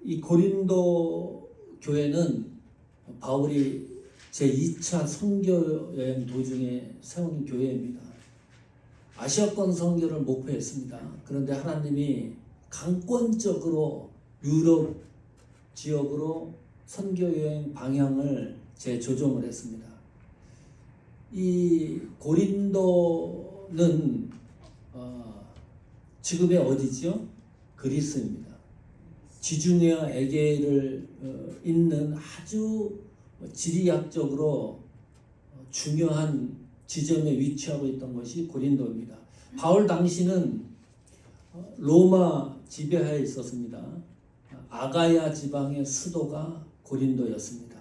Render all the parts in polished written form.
이 고린도 교회는 바울이 제2차 선교 여행 도중에 세운 교회입니다. 아시아권 선교를 목표했습니다. 그런데 하나님이 강권적으로 유럽 지역으로 선교 여행 방향을 재조정을 했습니다. 이 고린도는 지금의 어디죠? 그리스입니다. 지중해와 에게를 잇는 아주 지리학적으로 중요한 지점에 위치하고 있던 것이 고린도입니다. 바울 당시는 로마 지배하에 있었습니다. 아가야 지방의 수도가 고린도였습니다.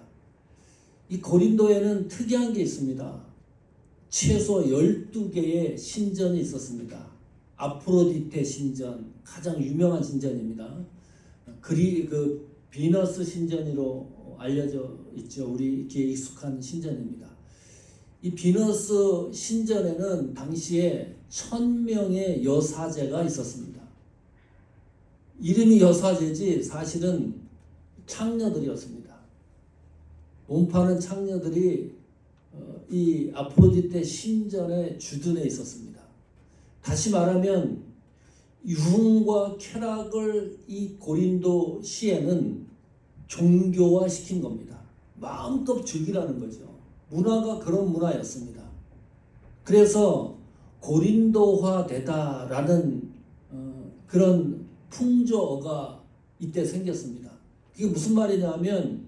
이 고린도에는 특이한 게 있습니다. 최소 12개의 신전이 있었습니다. 아프로디테 신전, 가장 유명한 신전입니다. 그 비너스 신전으로 알려져 있죠. 우리 귀에 익숙한 신전입니다. 이 비너스 신전에는 당시에 1000명의 여사제가 있었습니다. 이름이 여사제지 사실은 창녀들이었습니다. 몸파는 창녀들이 이 아프로디테 신전에 주둔해 있었습니다. 다시 말하면 유흥과 쾌락을 이 고린도 시에는 종교화 시킨 겁니다. 마음껏 즐기라는 거죠. 문화가 그런 문화였습니다. 그래서 고린도화 되다라는 그런 풍조어가 이때 생겼습니다. 이게 무슨 말이냐면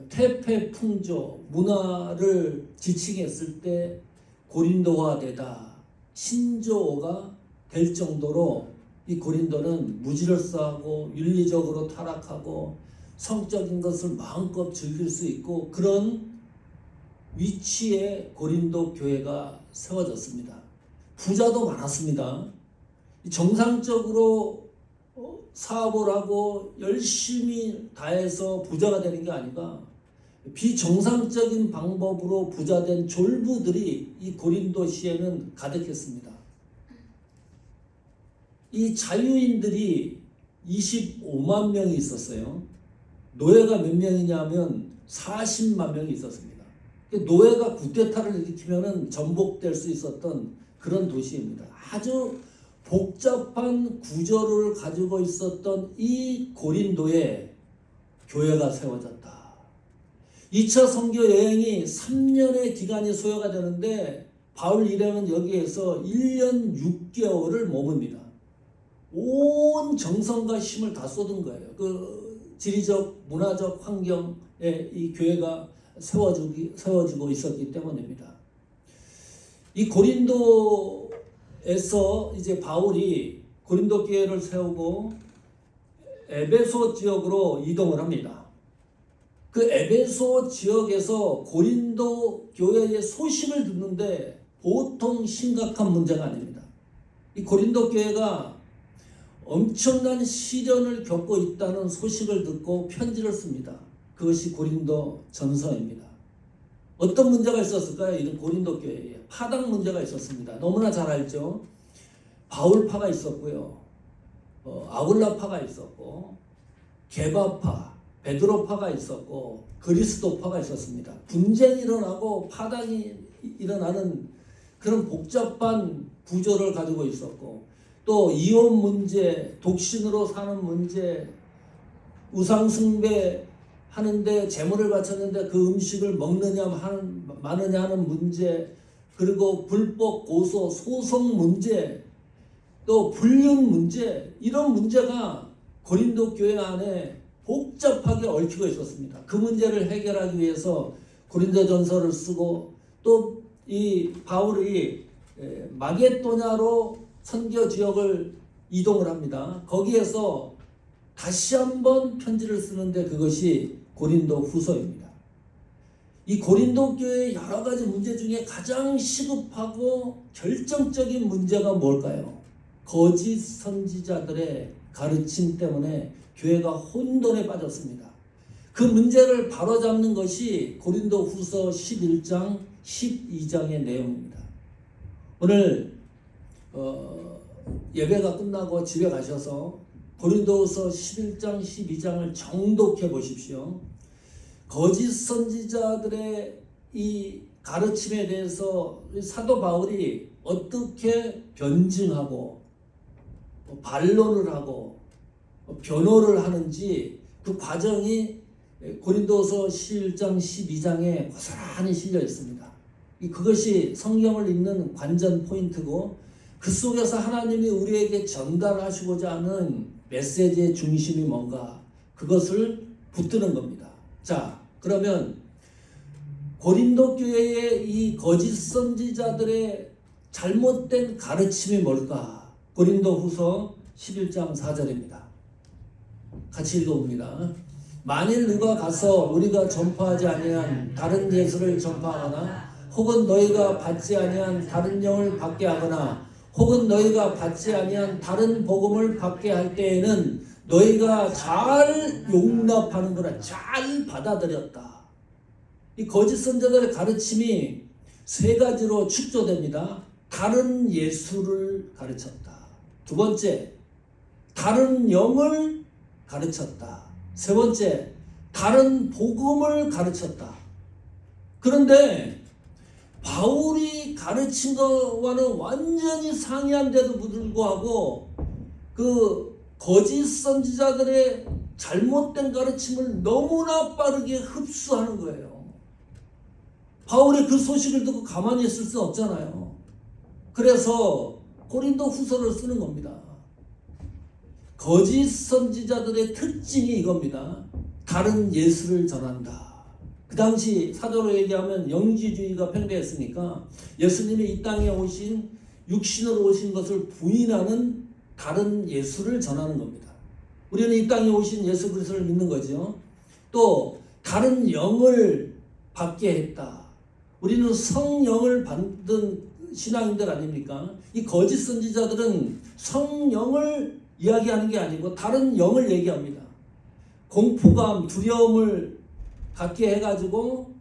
태페 풍조, 문화를 지칭했을 때 고린도화 되다, 신조어가 될 정도로 이 고린도는 무질서하고 윤리적으로 타락하고 성적인 것을 마음껏 즐길 수 있고 그런 위치에 고린도 교회가 세워졌습니다. 부자도 많았습니다. 정상적으로 사업을 하고 열심히 다해서 부자가 되는 게 아니라 비정상적인 방법으로 부자된 졸부들이 이 고린도시에는 가득했습니다. 이 자유인들이 25만 명이 있었어요. 노예가 몇 명이냐면 40만 명이 있었습니다. 노예가 쿠데타를 일으키면 전복될 수 있었던 그런 도시입니다. 아주 복잡한 구조를 가지고 있었던 이 고린도에 교회가 세워졌다. 2차 선교 여행이 3년의 기간이 소요가 되는데 바울 일행은 여기에서 1년 6개월을 머뭅니다. 온 정성과 힘을 다 쏟은 거예요. 그 지리적, 문화적 환경에 이 교회가 세워지고 있었기 때문입니다. 이 고린도에서 이제 바울이 고린도 교회를 세우고 에베소 지역으로 이동을 합니다. 그 에베소 지역에서 고린도 교회의 소식을 듣는데 보통 심각한 문제가 아닙니다. 이 고린도 교회가 엄청난 시련을 겪고 있다는 소식을 듣고 편지를 씁니다. 그것이 고린도 전서입니다. 어떤 문제가 있었을까요? 이런 고린도 교회에 파당 문제가 있었습니다. 너무나 잘 알죠. 바울파가 있었고요. 아굴라파가 있었고 게바파, 베드로파가 있었고 그리스도파가 있었습니다. 분쟁이 일어나고 파당이 일어나는 그런 복잡한 구조를 가지고 있었고 또 이혼 문제, 독신으로 사는 문제, 우상숭배 하는데 재물을 바쳤는데 그 음식을 마느냐 하는 문제, 그리고 불법 고소, 소송 문제, 또 불륜 문제, 이런 문제가 고린도 교회 안에 복잡하게 얽히고 있었습니다. 그 문제를 해결하기 위해서 고린도전서를 쓰고 또 이 바울이 마게도냐로 선교 지역을 이동을 합니다. 거기에서 다시 한번 편지를 쓰는데 그것이 고린도 후서입니다. 이 고린도 교회의 여러 가지 문제 중에 가장 시급하고 결정적인 문제가 뭘까요? 거짓 선지자들의 가르침 때문에 교회가 혼돈에 빠졌습니다. 그 문제를 바로잡는 것이 고린도 후서 11장, 12장의 내용입니다. 오늘 예배가 끝나고 집에 가셔서 고린도후서 11장 12장을 정독해 보십시오. 거짓 선지자들의 이 가르침에 대해서 사도 바울이 어떻게 변증하고 반론을 하고 변호를 하는지 그 과정이 고린도서 11장 12장에 고스란히 실려 있습니다. 그것이 성경을 읽는 관전 포인트고 그 속에서 하나님이 우리에게 전달하시고자 하는 메시지의 중심이 뭔가 그것을 붙드는 겁니다. 자, 그러면 고린도 교회의 이 거짓 선지자들의 잘못된 가르침이 뭘까? 고린도후서 11장 4절입니다. 같이 읽어봅니다. 만일 누가 가서 우리가 전파하지 아니한 다른 예수를 전파하거나 혹은 너희가 받지 아니한 다른 영을 받게 하거나 혹은 너희가 받지 아니한 다른 복음을 받게 할 때에는 너희가 잘 용납하는구나, 잘 받아들였다. 이 거짓 선지자들의 가르침이 세 가지로 축소됩니다. 다른 예수를 가르쳤다. 두 번째, 다른 영을 가르쳤다. 세 번째, 다른 복음을 가르쳤다. 그런데 바울이 가르친 것과는 완전히 상이한데도 불구하고 그 거짓 선지자들의 잘못된 가르침을 너무나 빠르게 흡수하는 거예요. 바울이 그 소식을 듣고 가만히 있을 수 없잖아요. 그래서 고린도 후서를 쓰는 겁니다. 거짓 선지자들의 특징이 이겁니다. 다른 예수를 전한다. 그 당시 사도로 얘기하면 영지주의가 팽배했으니까 예수님이 이 땅에 오신 육신으로 오신 것을 부인하는 다른 예수를 전하는 겁니다. 우리는 이 땅에 오신 예수 그리스도를 믿는 거죠. 또 다른 영을 받게 했다. 우리는 성령을 받은 신앙인들 아닙니까? 이 거짓 선지자들은 성령을 이야기하는 게 아니고 다른 영을 얘기합니다. 공포감, 두려움을 갖게 해가지고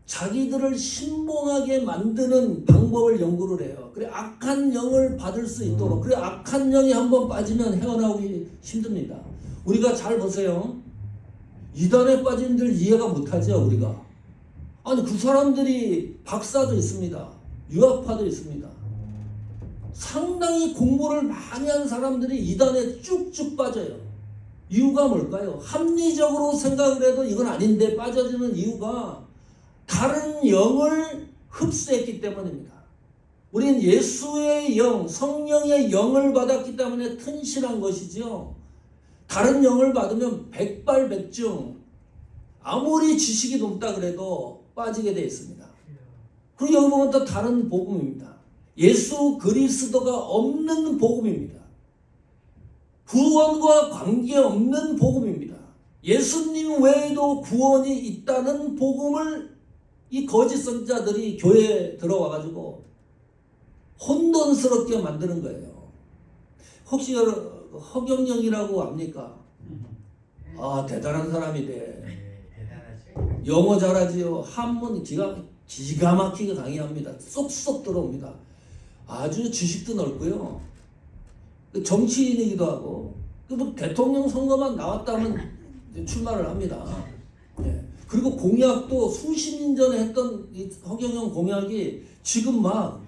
자기들을 신봉하게 만드는 방법을 연구를 해요. 그래 악한 영을 받을 수 있도록. 그래 악한 영이 한번 빠지면 헤어나오기 힘듭니다. 우리가 잘 보세요. 이단에 빠진들 이해가 못하죠. 우리가. 아니 그 사람들이 박사도 있습니다. 유학파도 있습니다. 상당히 공부를 많이 한 사람들이 이단에 쭉쭉 빠져요. 이유가 뭘까요? 합리적으로 생각을 해도 이건 아닌데 빠져지는 이유가 다른 영을 흡수했기 때문입니다. 우리는 예수의 영, 성령의 영을 받았기 때문에 튼실한 것이죠. 다른 영을 받으면 백발백중 아무리 지식이 높다 그래도 빠지게 되어 있습니다. 그리고 여기 보면 또 다른 복음입니다. 예수 그리스도가 없는 복음입니다. 구원과 관계없는 복음입니다. 예수님 외에도 구원이 있다는 복음을 이 거짓 선지자들이 교회에 들어와가지고 혼돈스럽게 만드는 거예요. 혹시 허경영이라고 압니까? 아 대단한 사람이래. 영어 잘하지요. 한문 기가 막히게 강의합니다. 쏙쏙 들어옵니다. 아주 지식도 넓고요. 정치인이기도 하고 뭐 대통령 선거만 나왔다면 출마를 합니다. 예. 그리고 공약도 수십 년 전에 했던 이 허경영 공약이 지금 막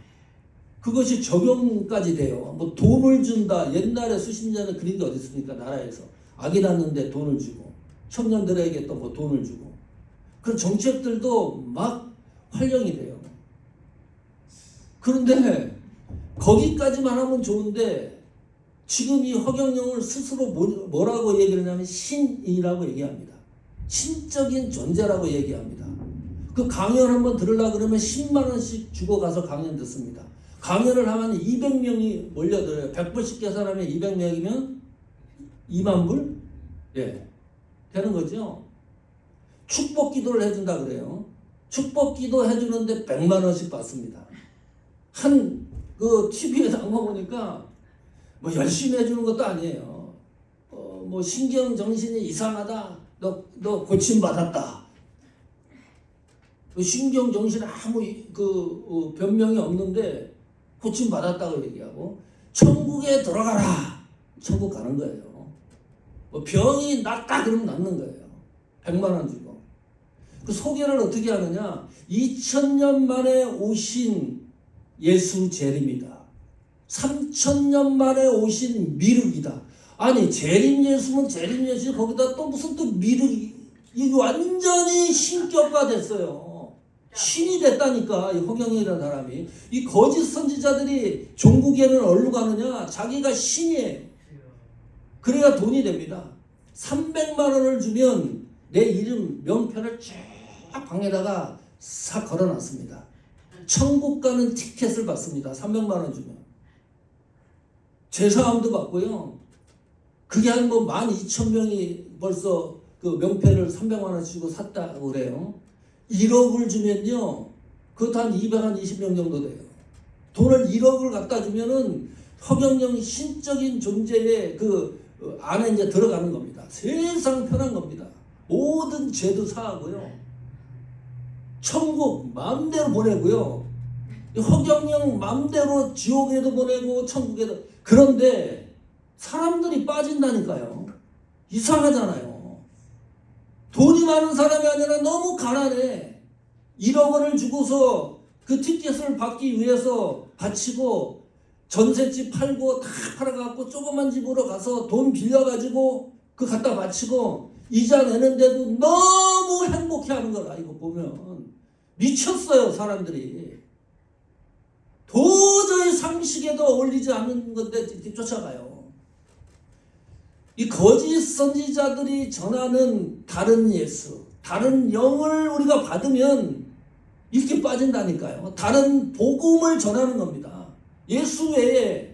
그것이 적용까지 돼요. 뭐 돈을 준다. 옛날에 수십 년 전에 그런 게 어디 있습니까? 나라에서 아기 낳는데 돈을 주고 청년들에게 또 뭐 돈을 주고 그런 정책들도 막 활용이 돼요. 그런데 거기까지만 하면 좋은데 지금 이 허경영을 스스로 뭐라고 얘기를 하냐면 신이라고 얘기합니다. 신적인 존재라고 얘기합니다. 그 강연 한번 들으려고 그러면 10만 원씩 주고 가서 강연 듣습니다. 강연을 하면 200명이 몰려들어요. 100불씩 계산하면 200명이면 2만 불? 예. 되는 거죠. 축복 기도를 해준다 그래요. 축복 기도 해주는데 100만 원씩 받습니다. 그 TV에 나온 거 보니까 뭐 열심히 해주는 것도 아니에요. 뭐 신경 정신이 이상하다. 너 고침 받았다. 신경 정신에 아무 변명이 없는데 고침 받았다고 얘기하고 천국에 들어가라. 천국 가는 거예요. 뭐 병이 낫다 그러면 낫는 거예요. 100만 원 주고. 그 소개를 어떻게 하느냐? 2000년 만에 오신 예수 재림이다. 3000년 만에 오신 미륵이다. 아니 재림 예수면 재림 예수 거기다 또 무슨 또 미륵이 이게 완전히 신격화 됐어요. 신이 됐다니까 이 허경영이라는 사람이. 이 거짓 선지자들이 종국에는 어디로 가느냐? 자기가 신이에요. 그래야 돈이 됩니다. 300만 원을 주면 내 이름 명패를 쫙 방에다가 싹 걸어놨습니다. 천국 가는 티켓을 받습니다. 300만 원 주면. 제사함도 받고요. 그게 한 뭐 12,000명이 벌써 그 명패를 300만 원 주고 샀다고 그래요. 1억을 주면요. 그것도 한 220명 정도 돼요. 돈을 1억을 갖다 주면은 허경영 신적인 존재의 그 안에 이제 들어가는 겁니다. 세상 편한 겁니다. 모든 죄도 사하고요. 천국 마음대로 보내고요. 허경영 마음대로 지옥에도 보내고 천국에도. 그런데 사람들이 빠진다니까요. 이상하잖아요. 돈이 많은 사람이 아니라 너무 가난해. 1억 원을 주고서 그 티켓을 받기 위해서 바치고 전셋집 팔고 다 팔아갖고 조그만 집으로 가서 돈 빌려가지고 그 갖다 바치고 이자 내는데도 너무 행복해하는 거라. 이거 보면 미쳤어요 사람들이. 도저히 상식에도 어울리지 않는 건데 이렇게 쫓아가요. 이 거짓 선지자들이 전하는 다른 예수, 다른 영을 우리가 받으면 이렇게 빠진다니까요. 다른 복음을 전하는 겁니다. 예수 외에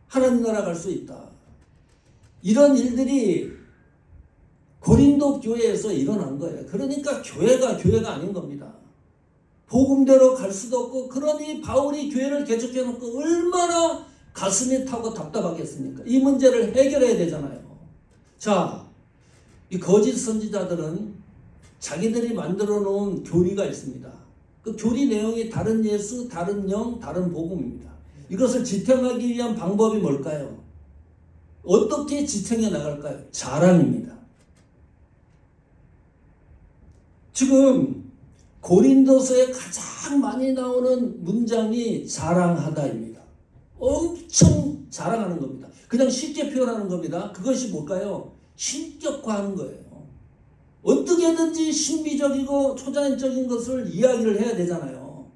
하나님 나라 갈 수 있다. 이런 일들이 고린도 교회에서 일어난 거예요. 그러니까 교회가 아닌 겁니다. 복음대로 갈 수도 없고, 그러니 바울이 교회를 개척해놓고 얼마나 가슴이 타고 답답하겠습니까? 이 문제를 해결해야 되잖아요. 자, 이 거짓 선지자들은 자기들이 만들어 놓은 교리가 있습니다. 그 교리 내용이 다른 예수, 다른 영, 다른 복음입니다. 이것을 지탱하기 위한 방법이 뭘까요? 어떻게 지탱해 나갈까요? 자랑입니다. 지금 고린도서에 가장 많이 나오는 문장이 자랑하다입니다. 엄청 자랑하는 겁니다. 그냥 쉽게 표현하는 겁니다. 그것이 뭘까요? 신격화하는 거예요. 어떻게든지 신비적이고 초자연적인 것을 이야기를 해야 되잖아요.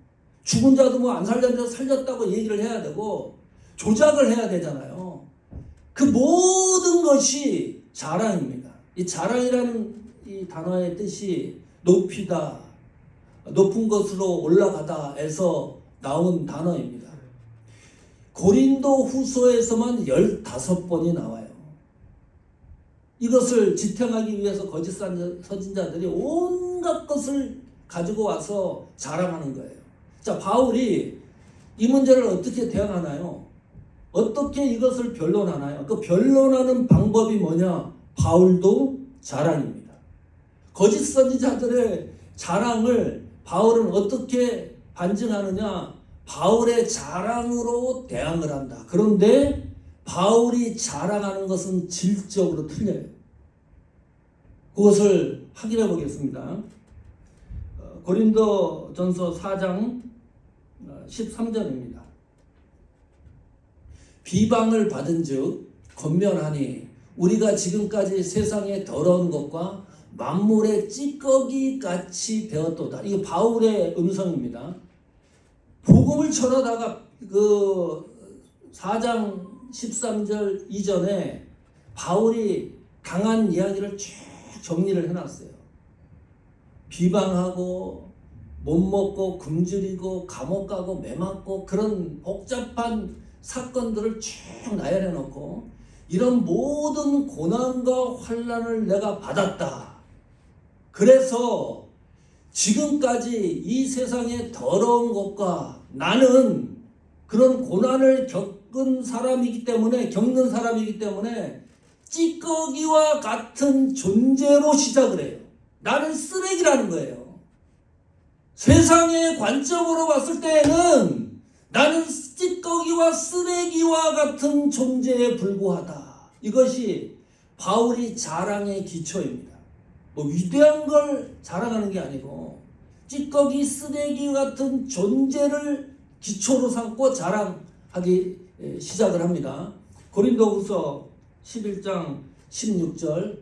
죽은 자도 뭐 안 살렸는데 살렸다고 얘기를 해야 되고 조작을 해야 되잖아요. 그 모든 것이 자랑입니다. 이 자랑이라는 이 단어의 뜻이 높이다, 높은 것으로 올라가다에서 나온 단어입니다. 고린도 후서에서만 15번이 나와요. 이것을 지탱하기 위해서 거짓 선지자들이 온갖 것을 가지고 와서 자랑하는 거예요. 자, 바울이 이 문제를 어떻게 대응하나요? 어떻게 이것을 변론하나요? 그 변론하는 방법이 뭐냐? 바울도 자랑입니다. 거짓 선지자들의 자랑을 바울은 어떻게 반증하느냐? 바울의 자랑으로 대항을 한다. 그런데 바울이 자랑하는 것은 질적으로 틀려요. 그것을 확인해 보겠습니다. 고린도전서 4장 13절입니다. 비방을 받은 즉 권면하니 우리가 지금까지 세상의 더러운 것과 만물의 찌꺼기 같이 되었도다. 이게 바울의 음성입니다. 복음을 전하다가 그 4장 13절 이전에 바울이 당한 이야기를 쭉 정리를 해놨어요. 비방하고 못 먹고 굶주리고 감옥 가고 매 맞고 그런 복잡한 사건들을 쭉 나열해 놓고 이런 모든 고난과 환난을 내가 받았다. 그래서 지금까지 이 세상의 더러운 것과 나는 그런 고난을 겪는 사람이기 때문에 찌꺼기와 같은 존재로 시작을 해요. 나는 쓰레기라는 거예요. 세상의 관점으로 봤을 때에는 나는 찌꺼기와 쓰레기와 같은 존재에 불과하다. 이것이 바울이 자랑의 기초입니다. 뭐 위대한 걸 자랑하는 게 아니고 찌꺼기, 쓰레기 같은 존재를 기초로 삼고 자랑하기 시작을 합니다. 고린도후서 11장 16절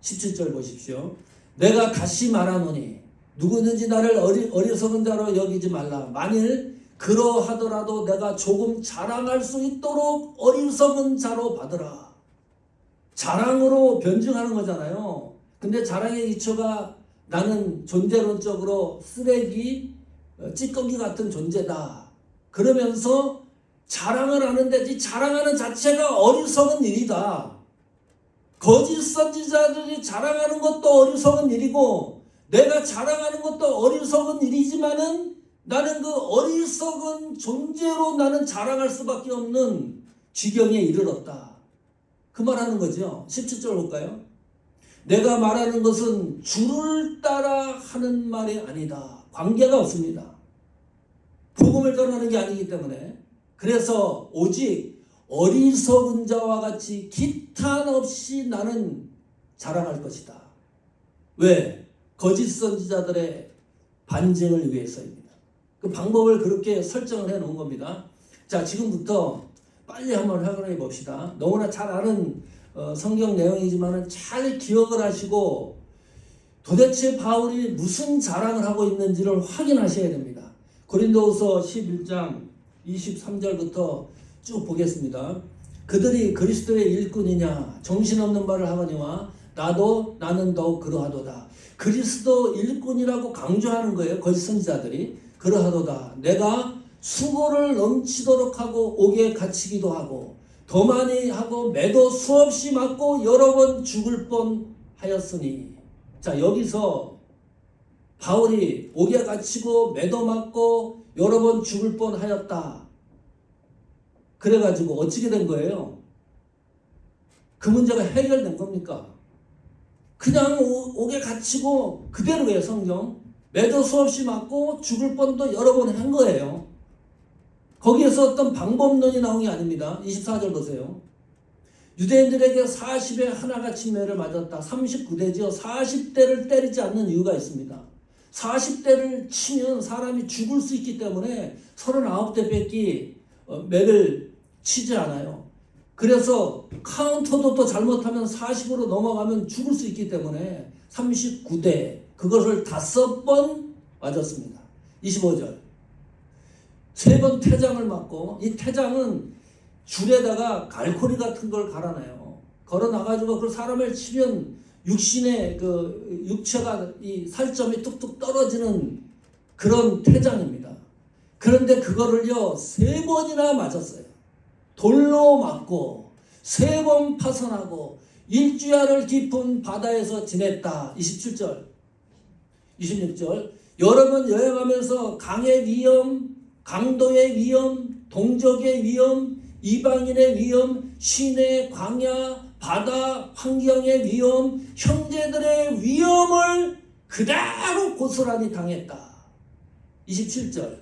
17절 보십시오. 내가 다시 말하노니 누구든지 나를 어리석은 자로 여기지 말라. 만일 그러하더라도 내가 조금 자랑할 수 있도록 어리석은 자로 받으라. 자랑으로 변증하는 거잖아요. 근데 자랑의 기초가 나는 존재론적으로 쓰레기, 찌꺼기 같은 존재다. 그러면서 자랑을 하는데 이 자랑하는 자체가 어리석은 일이다. 거짓 선지자들이 자랑하는 것도 어리석은 일이고 내가 자랑하는 것도 어리석은 일이지만은 나는 그 어리석은 존재로 나는 자랑할 수밖에 없는 지경에 이르렀다. 그 말하는 거죠. 17절 볼까요? 내가 말하는 것은 주를 따라 하는 말이 아니다. 관계가 없습니다. 복음을 전하는 게 아니기 때문에. 그래서 오직 어리석은 자와 같이 기탄 없이 나는 자랑할 것이다. 왜? 거짓 선지자들의 반증을 위해서입니다. 그 방법을 그렇게 설정을 해 놓은 겁니다. 자, 지금부터 빨리 한번 확인해 봅시다. 너무나 잘 아는 성경 내용이지만 잘 기억을 하시고 도대체 바울이 무슨 자랑을 하고 있는지를 확인하셔야 됩니다. 고린도후서 11장 23절부터 쭉 보겠습니다. 그들이 그리스도의 일꾼이냐 정신없는 말을 하거니와 나는 더욱 그러하도다. 그리스도 일꾼이라고 강조하는 거예요. 거짓 선지자들이. 그러하도다. 내가 수고를 넘치도록 하고 옥에 갇히기도 하고 더 많이 하고 매도 수없이 맞고 여러 번 죽을 뻔하였으니. 자, 여기서 바울이 옥에 갇히고 매도 맞고 여러 번 죽을 뻔하였다. 그래가지고 어떻게 된 거예요? 그 문제가 해결된 겁니까? 그냥 옥에 갇히고 그대로예요. 성경. 매도 수없이 맞고 죽을 뻔도 여러 번 한 거예요. 거기에서 어떤 방법론이 나온 게 아닙니다. 24절 보세요. 유대인들에게 40에 하나같이 매를 맞았다. 39대지요. 40대를 때리지 않는 이유가 있습니다. 40대를 치면 사람이 죽을 수 있기 때문에 39대 뺏기 매를 치지 않아요. 그래서 카운터도 또 잘못하면 40으로 넘어가면 죽을 수 있기 때문에 39대 그것을 5번 맞았습니다. 25절 3번 태장을 맞고 이 태장은 줄에다가 갈고리 같은 걸 갈아놔요. 걸어놔가지고 그 사람을 치면 육신의 그 육체가 이 살점이 뚝뚝 떨어지는 그런 태장입니다. 그런데 그거를요 3번이나 맞았어요. 돌로 맞고 3번 파선하고 일주야를 깊은 바다에서 지냈다. 27절 26절 여러 번 여행하면서 강의 위험, 강도의 위험, 동족의 위험, 이방인의 위험, 시내 광야, 바다 환경의 위험, 형제들의 위험을 그대로 고스란히 당했다. 27절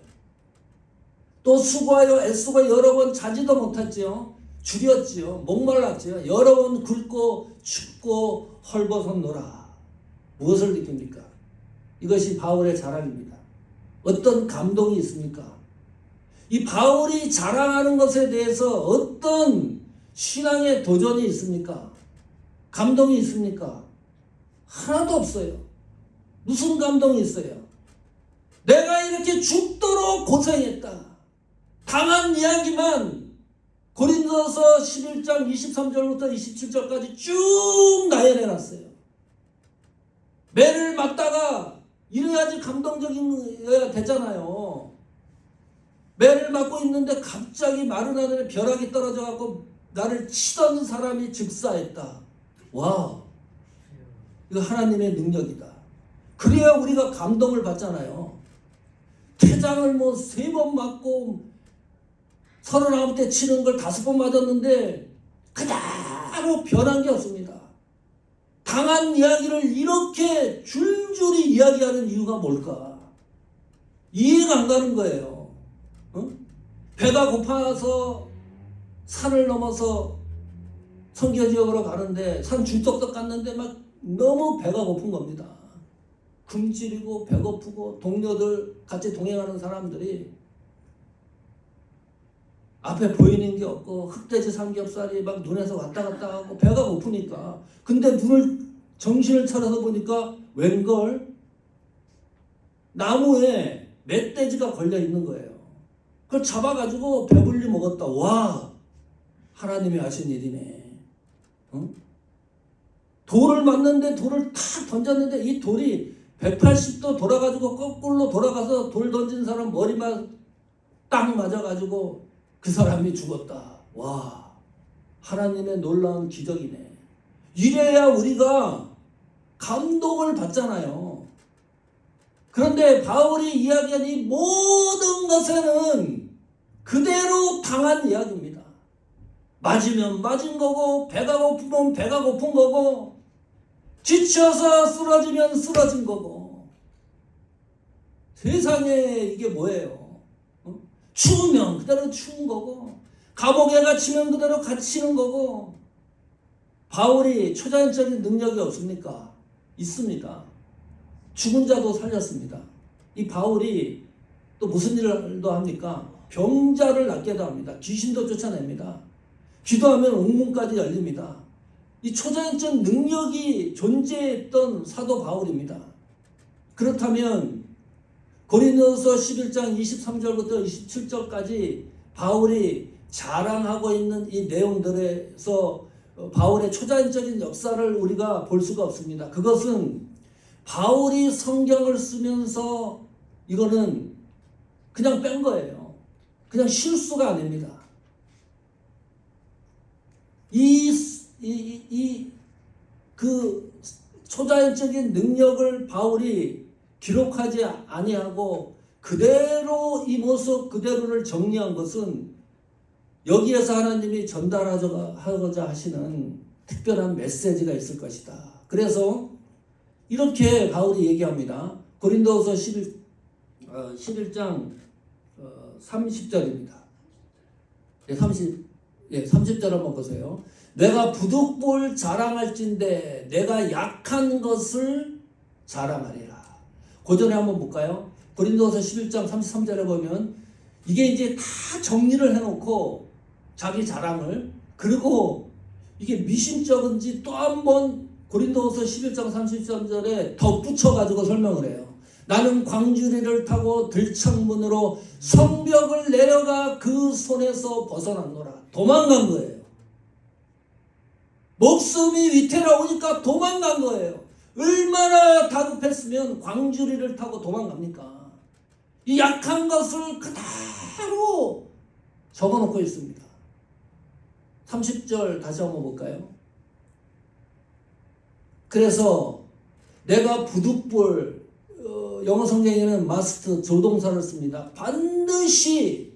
또 수고하여 애쓰고 여러 번 자지도 못했지요. 줄였지요. 목말랐지요. 여러 번 굶고 춥고 헐벗었노라. 무엇을 느낍니까? 이것이 바울의 자랑입니다. 어떤 감동이 있습니까? 이 바울이 자랑하는 것에 대해서 어떤 신앙의 도전이 있습니까? 감동이 있습니까? 하나도 없어요. 무슨 감동이 있어요? 내가 이렇게 죽도록 고생했다. 당한 이야기만 고린도서 11장 23절부터 27절까지 쭉 나열해놨어요. 매를 맞다가 이래야지 감동적이어야 되잖아요. 매를 맞고 있는데 갑자기 마른 하늘에 벼락이 떨어져갖고 나를 치던 사람이 즉사했다. 와, 이거 하나님의 능력이다. 그래야 우리가 감동을 받잖아요. 태장을 3번 맞고 39대 치는 걸 5번 맞았는데 그대로 변한 게 없습니다. 당한 이야기를 이렇게 줄줄이 이야기하는 이유가 뭘까? 이해가 안 가는 거예요. 어? 배가 고파서 산을 넘어서 선교 지역으로 가는데 산 줄떡떡 갔는데 막 너무 배가 고픈 겁니다. 굶주리고 배고프고 동료들 같이 동행하는 사람들이 앞에 보이는 게 없고 흑돼지 삼겹살이 막 눈에서 왔다 갔다 하고 배가 고프니까 근데 정신을 차려서 보니까 웬걸 나무에 멧돼지가 걸려 있는 거예요. 그걸 잡아가지고 배불리 먹었다. 와, 하나님이 하신 일이네. 어? 돌을 맞는데 돌을 탁 던졌는데 이 돌이 180도 돌아가지고 거꾸로 돌아가서 돌 던진 사람 머리만 딱 맞아가지고 그 사람이 죽었다. 와, 하나님의 놀라운 기적이네. 이래야 우리가 감동을 받잖아요. 그런데 바울이 이야기한 이 모든 것에는 그대로 당한 이야기입니다. 맞으면 맞은 거고 배가 고프면 배가 고픈 거고 지쳐서 쓰러지면 쓰러진 거고 세상에 이게 뭐예요? 추우면 그대로 추운 거고 감옥에 갇히면 그대로 갇히는 거고 바울이 초자연적인 능력이 없습니까? 있습니다. 죽은 자도 살렸습니다. 이 바울이 또 무슨 일도 합니까? 병자를 낫게도 합니다. 귀신도 쫓아냅니다. 기도하면 옥문까지 열립니다. 이 초자연적 능력이 존재했던 사도 바울입니다. 그렇다면 고린도서 11장 23절부터 27절까지 바울이 자랑하고 있는 이 내용들에서 바울의 초자연적인 역사를 우리가 볼 수가 없습니다. 그것은 바울이 성경을 쓰면서 이거는 그냥 뺀 거예요. 그냥 실수가 아닙니다. 그 초자연적인 능력을 바울이 기록하지 아니하고 그대로 이 모습 그대로를 정리한 것은 여기에서 하나님이 전달하고자 하시는 특별한 메시지가 있을 것이다. 그래서 이렇게 바울이 얘기합니다. 고린도서 11장 30절입니다. 30절 한번 보세요. 내가 부득볼 자랑할진대 내가 약한 것을 자랑하리라. 고전에 한번 볼까요? 고린도서 11장 33절에 보면 이게 이제 다 정리를 해놓고 자기 자랑을 그리고 이게 미심쩍은지 또 한번 고린도서 11장 33절에 덧붙여가지고 설명을 해요. 나는 광주리를 타고 들창문으로 성벽을 내려가 그 손에서 벗어났노라. 도망간 거예요. 목숨이 위태로우니까 도망간 거예요. 얼마나 다급했으면 광주리를 타고 도망갑니까? 이 약한 것을 그대로 적어놓고 있습니다. 30절 다시 한번 볼까요? 그래서 내가 부득볼 영어 성경에는 must 조동사를 씁니다. 반드시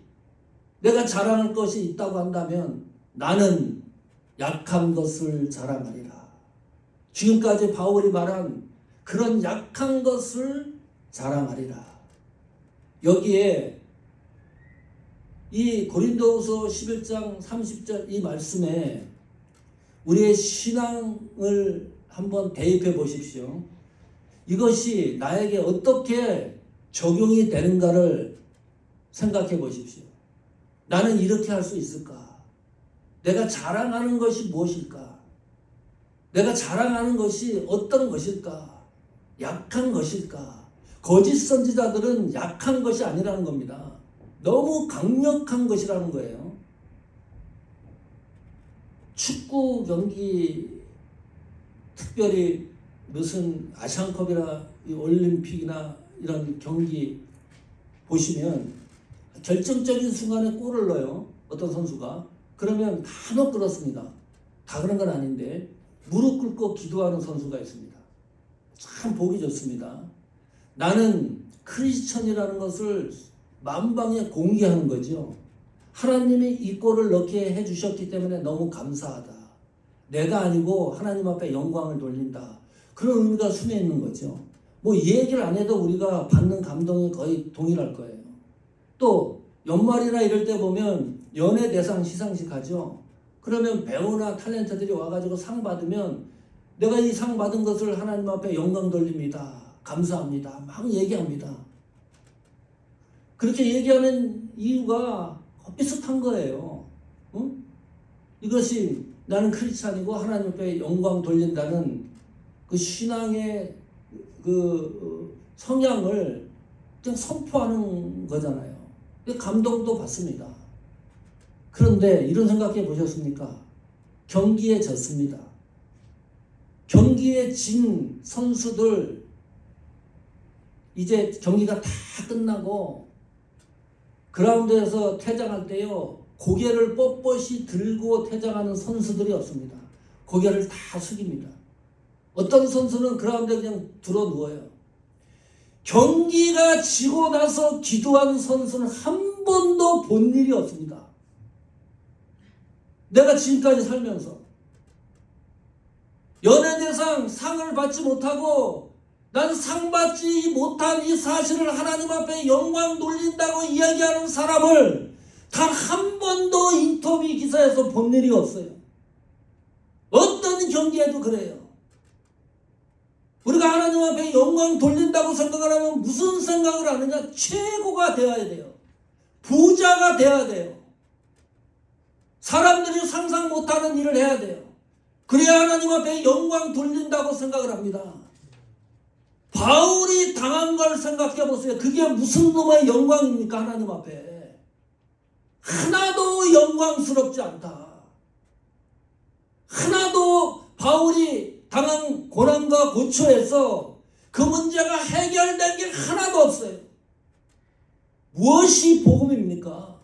내가 자랑할 것이 있다고 한다면 나는 약한 것을 자랑하리라. 지금까지 바울이 말한 그런 약한 것을 자랑하리라. 여기에 이 고린도후서 11장 30절 이 말씀에 우리의 신앙을 한번 대입해 보십시오. 이것이 나에게 어떻게 적용이 되는가를 생각해 보십시오. 나는 이렇게 할 수 있을까? 내가 자랑하는 것이 무엇일까? 내가 자랑하는 것이 어떤 것일까? 약한 것일까? 거짓 선지자들은 약한 것이 아니라는 겁니다. 너무 강력한 것이라는 거예요. 축구 경기 특별히 무슨 아시안컵이나 올림픽이나 이런 경기 보시면 결정적인 순간에 골을 넣어요. 어떤 선수가. 그러면 간혹 그렇습니다. 다 그런 건 아닌데 무릎 꿇고 기도하는 선수가 있습니다. 참 보기 좋습니다. 나는 크리스천이라는 것을 만방에 공개하는 거죠. 하나님이 이 골을 넣게 해주셨기 때문에 너무 감사하다. 내가 아니고 하나님 앞에 영광을 돌린다. 그런 의미가 숨어 있는 거죠. 뭐 이 얘기를 안 해도 우리가 받는 감동이 거의 동일할 거예요. 또 연말이나 이럴 때 보면 연예대상 시상식 하죠. 그러면 배우나 탤런트들이 와가지고 상 받으면 내가 이 상 받은 것을 하나님 앞에 영광 돌립니다. 감사합니다. 막 얘기합니다. 그렇게 얘기하는 이유가 비슷한 거예요. 응? 이것이 나는 크리스찬이고 하나님 앞에 영광 돌린다는 그 신앙의 그 성향을 그냥 선포하는 거잖아요. 감동도 받습니다. 그런데 이런 생각해 보셨습니까? 경기에 졌습니다. 경기에 진 선수들 이제 경기가 다 끝나고 그라운드에서 퇴장할 때요, 고개를 뻣뻣이 들고 퇴장하는 선수들이 없습니다. 고개를 다 숙입니다. 어떤 선수는 그라운드에 그냥 들어 누워요. 경기가 지고 나서 기도하는 선수는 한 번도 본 일이 없습니다. 내가 지금까지 살면서 연예대상 상을 받지 못하고 난 상 받지 못한 이 사실을 하나님 앞에 영광 돌린다고 이야기하는 사람을 단 한 번도 인터뷰 기사에서 본 일이 없어요. 어떤 경기에도 그래요. 우리가 하나님 앞에 영광 돌린다고 생각을 하면 무슨 생각을 하느냐? 최고가 되어야 돼요. 부자가 되어야 돼요. 사람들이 상상 못하는 일을 해야 돼요. 그래야 하나님 앞에 영광 돌린다고 생각을 합니다. 바울이 당한 걸 생각해 보세요. 그게 무슨 놈의 영광입니까? 하나님 앞에. 하나도 영광스럽지 않다. 하나도 바울이 당한 고난과 고초에서 그 문제가 해결된 게 하나도 없어요. 무엇이 복음입니까?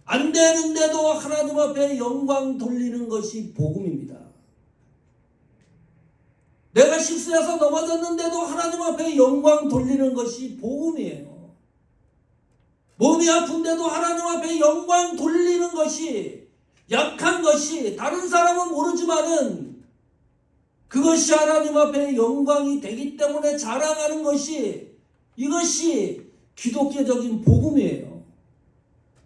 안 되는데도 하나님 앞에 영광 돌리는 것이 복음입니다. 내가 실수해서 넘어졌는데도 하나님 앞에 영광 돌리는 것이 복음이에요. 몸이 아픈데도 하나님 앞에 영광 돌리는 것이, 약한 것이 다른 사람은 모르지만은 그것이 하나님 앞에 영광이 되기 때문에 자랑하는 것이, 이것이 기독교적인 복음이에요.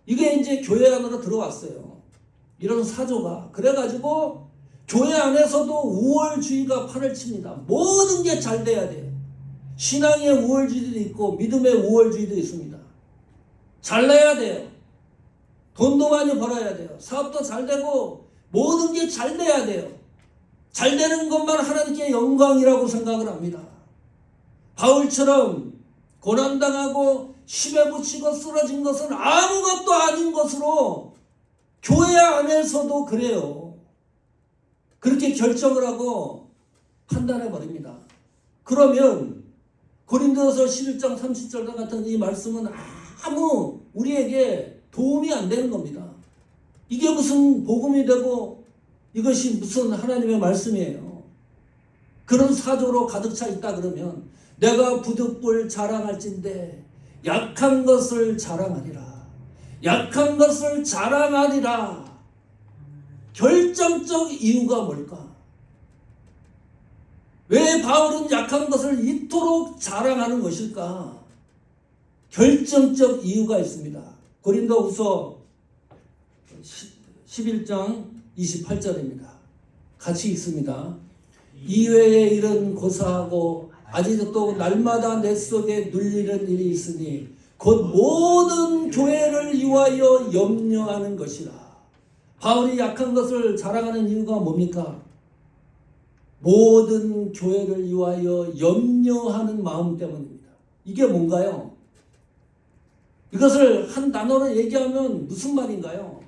이게 이제 교회 안으로 들어왔어요. 이런 사조가. 그래가지고 교회 안에서도 우월주의가 판을 칩니다. 모든 게 잘 돼야 돼요. 신앙의 우월주의도 있고 믿음의 우월주의도 있습니다. 잘내야 돼요. 돈도 많이 벌어야 돼요. 사업도 잘 되고 모든 게 잘 돼야 돼요. 잘 되는 것만 하나님께 영광이라고 생각을 합니다. 바울처럼 고난당하고 십에 붙이고 쓰러진 것은 아무것도 아닌 것으로 교회 안에서도 그래요. 그렇게 결정을 하고 판단해 버립니다. 그러면 고린도서 11장 30절 같은 이 말씀은 아무 우리에게 도움이 안 되는 겁니다. 이게 무슨 복음이 되고 이것이 무슨 하나님의 말씀이에요. 그런 사조로 가득 차 있다 그러면 내가 부득불 자랑할진대 약한 것을 자랑하리라. 약한 것을 자랑하리라. 결정적 이유가 뭘까? 왜 바울은 약한 것을 이토록 자랑하는 것일까? 결정적 이유가 있습니다. 고린도후서 11장 28절입니다. 같이 읽습니다. 이외의 일은 고사하고 아직도 날마다 내 속에 눌리는 일이 있으니 곧 모든 교회를 위하여 염려하는 것이라. 바울이 약한 것을 자랑하는 이유가 뭡니까? 모든 교회를 위하여 염려하는 마음 때문입니다. 이게 뭔가요? 이것을 한 단어로 얘기하면 무슨 말인가요?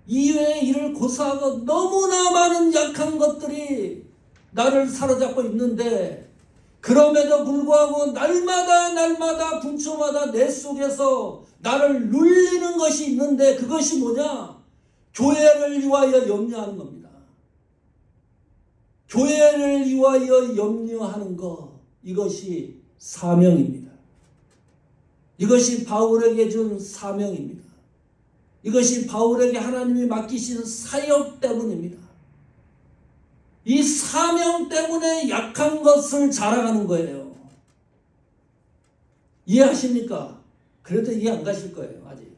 이외의 일을 고사하고 너무나 많은 약한 것들이 나를 사로잡고 있는데 그럼에도 불구하고 날마다 분초마다 내 속에서 나를 눌리는 것이 있는데 그것이 뭐냐? 교회를 위하여 염려하는 겁니다. 교회를 위하여 염려하는 것, 이것이 사명입니다. 이것이 바울에게 준 사명입니다. 이것이 바울에게 하나님이 맡기신 사역 때문입니다. 이 사명 때문에 약한 것을 자랑하는 거예요. 이해하십니까? 그래도 이해 안 가실 거예요. 아직.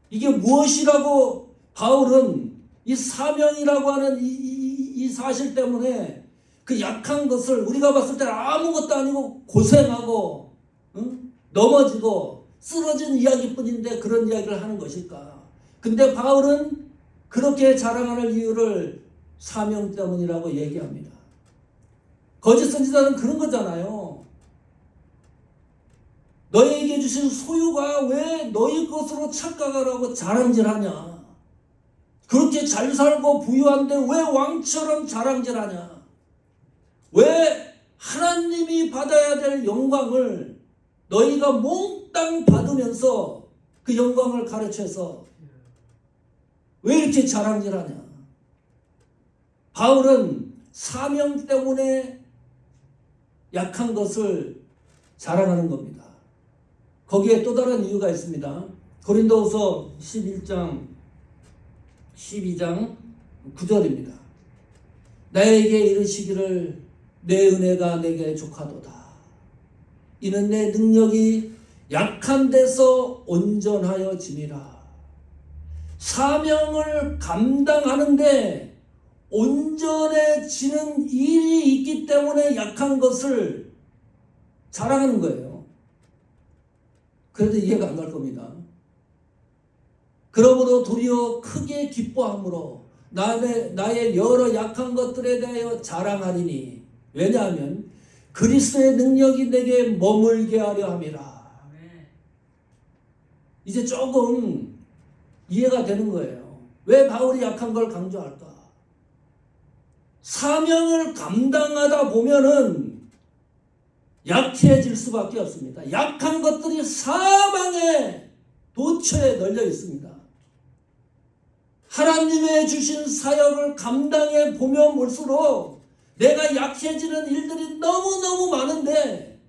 이게 무엇이라고 바울은 이 사명이라고 하는 이 사실 때문에 그 약한 것을 우리가 봤을 때 아무것도 아니고 고생하고 넘어지고 쓰러진 이야기뿐인데 그런 이야기를 하는 것일까? 근데 바울은 그렇게 자랑하는 이유를 사명 때문이라고 얘기합니다. 거짓 선지자는 그런 거잖아요. 너희에게 주신 소유가 왜 너희 것으로 착각하라고 자랑질하냐? 그렇게 잘 살고 부유한데 왜 왕처럼 자랑질하냐? 왜 하나님이 받아야 될 영광을 너희가 몽땅 받으면서 그 영광을 가르쳐서 왜 이렇게 자랑질하냐? 바울은 사명 때문에 약한 것을 자랑하는 겁니다. 거기에 또 다른 이유가 있습니다. 고린도후서 11장 12장 9절입니다. 나에게 이르시기를 내 은혜가 내게 족하도다. 이는 내 능력이 약한 데서 온전하여 짐이라. 사명을 감당하는데 온전해지는 일이 있기 때문에 약한 것을 자랑하는 거예요. 그래도 이해가 안 갈 겁니다. 그러므로 도리어 크게 기뻐함으로 나의 여러 약한 것들에 대하여 자랑하리니 왜냐하면 그리스도의 능력이 내게 머물게 하려 함이라. 이제 조금 이해가 되는 거예요. 왜 바울이 약한 걸 강조할까? 사명을 감당하다 보면은 약해질 수밖에 없습니다. 약한 것들이 사방에 도처에 널려 있습니다. 하나님의 주신 사역을 감당해 보면 볼수록 내가 약해지는 일들이 너무너무 많은데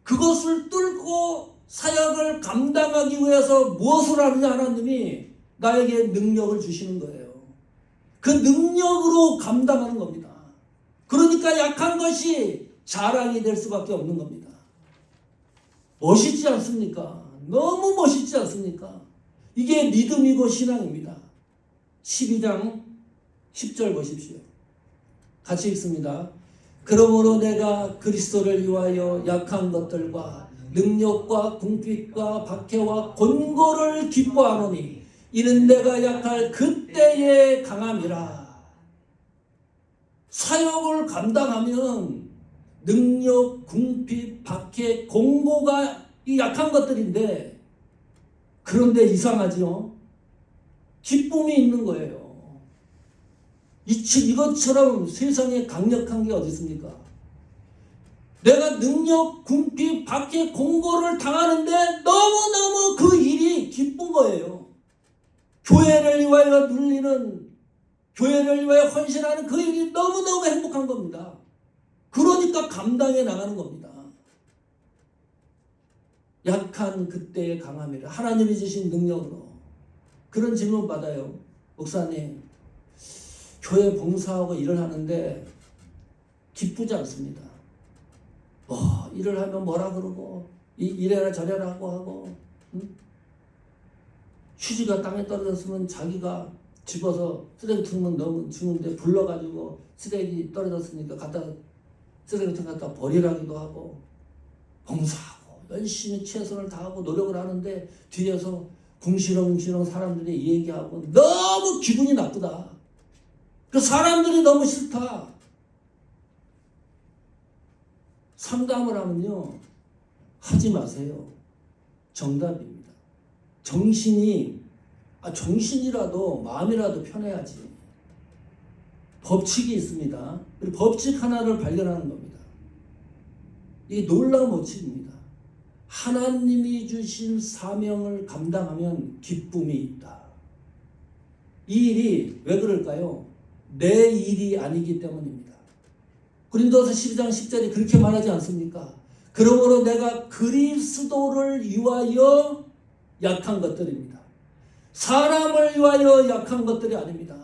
그것을 뚫고 사역을 감당하기 위해서 무엇을 하느냐? 하나님이 나에게 능력을 주시는 거예요. 그 능력으로 감당하는 겁니다. 그러니까 약한 것이 자랑이 될 수밖에 없는 겁니다. 멋있지 않습니까? 너무 멋있지 않습니까? 이게 믿음이고 신앙입니다. 12장 10절 보십시오. 같이 읽습니다. 그러므로 내가 그리스도를 위하여 약한 것들과 능력과 궁핍과 박해와 곤고를 기뻐하노니 이는 내가 약할 그때의 강함이라. 사역을 감당하면 능력, 궁핍, 박해, 곤고가 이 약한 것들인데 그런데 이상하죠? 기쁨이 있는 거예요. 이것처럼 세상에 강력한 게 어디 있습니까? 내가 능력, 궁핍, 박해, 곤고를 당하는데 너무너무 그 일이 기쁜 거예요. 교회를 위하여 눌리는, 교회를 위하여 헌신하는 그 일이 너무너무 행복한 겁니다. 그러니까 감당해 나가는 겁니다. 약한 그때의 강함이라. 하나님이 주신 능력으로. 그런 질문 받아요. 목사님, 교회 봉사하고 일을 하는데 기쁘지 않습니다. 일을 하면 뭐라 그러고 이래라 저래라 하고 휴지가 땅에 떨어졌으면 자기가 집어서 쓰레기통에 넣으면 주는데 불러가지고 쓰레기 떨어졌으니까 쓰레기통 갖다 버리라기도 하고 봉사하고 열심히 최선을 다하고 노력을 하는데 뒤에서 궁시렁궁시렁 사람들이 얘기하고 너무 기분이 나쁘다. 그 사람들이 너무 싫다. 상담을 하면요, 하지 마세요. 정답입니다. 정신이라도 마음이라도 편해야지. 법칙이 있습니다. 그리고 법칙 하나를 발견하는 겁니다. 이게 놀라운 법칙입니다. 하나님이 주신 사명을 감당하면 기쁨이 있다. 이 일이 왜 그럴까요? 내 일이 아니기 때문입니다. 고린도서 12장 10절이 그렇게 말하지 않습니까? 그러므로 내가 그리스도를 위하여 약한 것들입니다. 사람을 위하여 약한 것들이 아닙니다.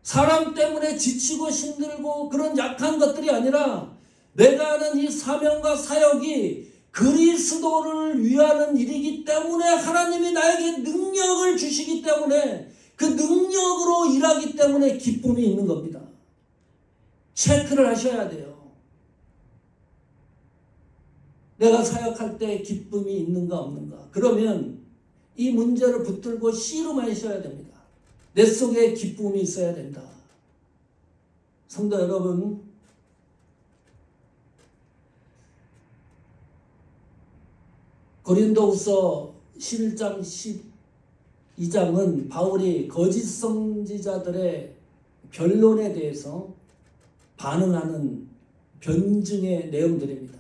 사람 때문에 지치고 힘들고 그런 약한 것들이 아니라 내가 하는 이 사명과 사역이 그리스도를 위하는 일이기 때문에 하나님이 나에게 능력을 주시기 때문에 그 능력으로 일하기 때문에 기쁨이 있는 겁니다. 체크를 하셔야 돼요. 내가 사역할 때 기쁨이 있는가 없는가. 그러면 이 문제를 붙들고 씨름하셔야 됩니다. 내 속에 기쁨이 있어야 된다. 성도 여러분, 고린도후서 11장 12장은 바울이 거짓 선지자들의 변론에 대해서 반응하는 변증의 내용들입니다.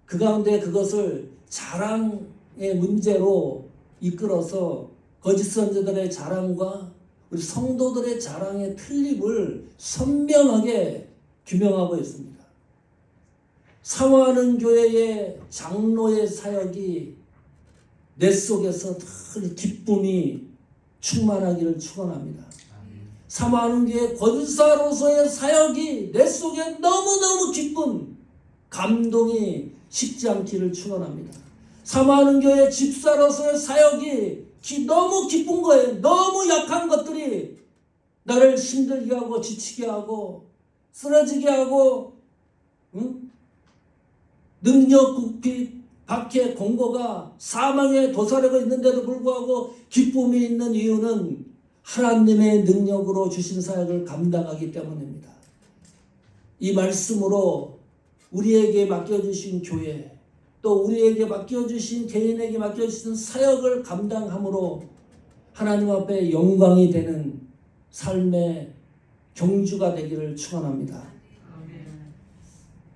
그 가운데 그것을 자랑의 문제로 이끌어서 거짓 선지자들의 자랑과 우리 성도들의 자랑의 틀림을 선명하게 규명하고 있습니다. 사모하는 교회의 장로의 사역이 내 속에서 늘 기쁨이 충만하기를 축원합니다. 사모하는 교회 권사로서의 사역이 내 속에 너무너무 기쁜 감동이 식지 않기를 축원합니다. 사모하는 교회 집사로서의 사역이 너무 기쁜 거예요. 너무 약한 것들이 나를 힘들게 하고 지치게 하고 쓰러지게 하고 능력 국비 박해 공고가 사망에 도사리고 있는데도 불구하고 기쁨이 있는 이유는 하나님의 능력으로 주신 사역을 감당하기 때문입니다. 이 말씀으로 우리에게 맡겨주신 교회, 또 우리에게 맡겨주신 개인에게 맡겨주신 사역을 감당함으로 하나님 앞에 영광이 되는 삶의 경주가 되기를 축원합니다.